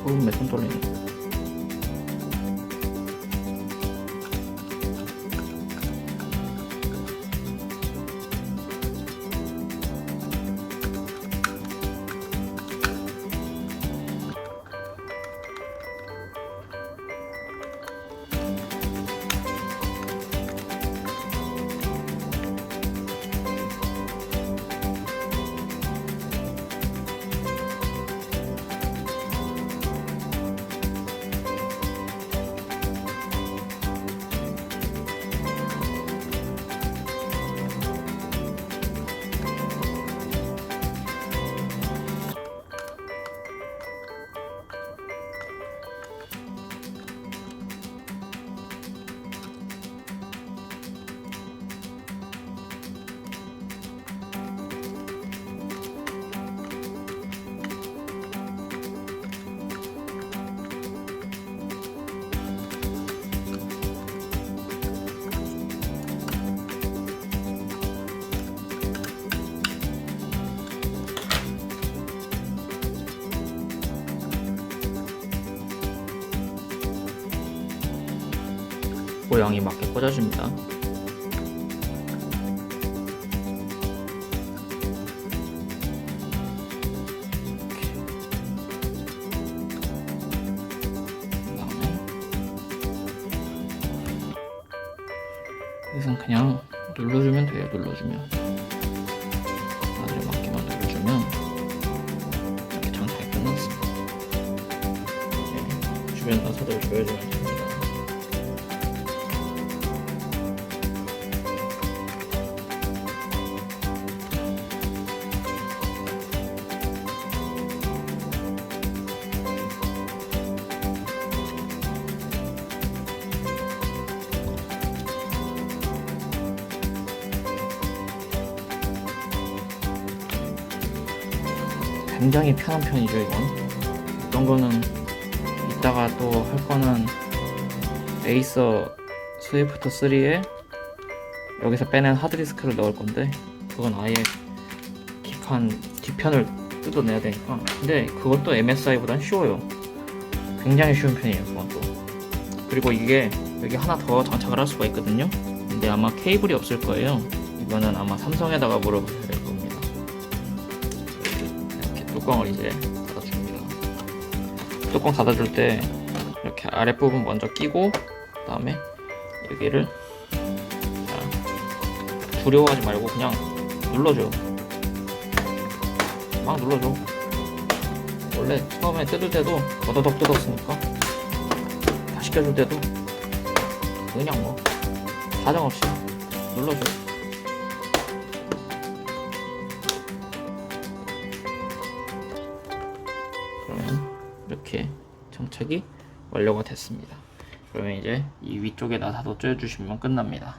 부분에 손 돌리는 거. 모양이 맞게 꽂아줍니다. 여기선 그냥 눌러주면 돼요. 눌러주면 바늘에 맞게만 눌러주면 이렇게 장착이 끝났습니다. 네, 주변 나사들을 조여주면 됩니다. 굉장히 편한 편이죠. 이건 어떤 거는 이따가 또 할 거는 에이서 스위프트 3에 여기서 빼낸 하드디스크를 넣을 건데 그건 아예 기판 뒤편을 뜯어내야 되니까. 근데 그것도 MSI보단 쉬워요. 굉장히 쉬운 편이에요. 그것도. 그리고 이게 여기 하나 더 장착을 할 수가 있거든요. 근데 아마 케이블이 없을 거예요. 이거는 아마 삼성에다가 물어보셔야 될 겁니다. 뚜껑을 이제 닫아줍니다. 뚜껑 닫아줄 때 이렇게 아랫부분 먼저 끼고 그 다음에 여기를 두려워하지 말고 그냥 눌러줘요. 막 눌러줘. 원래 처음에 뜯을 때도 더더덕 뜯었으니까 다시 껴줄 때도 그냥 뭐 사정없이 눌러줘요. 그러면 이렇게 장착이 완료가 됐습니다. 그러면 이제 이 위쪽에 나사도 쪄주시면 끝납니다.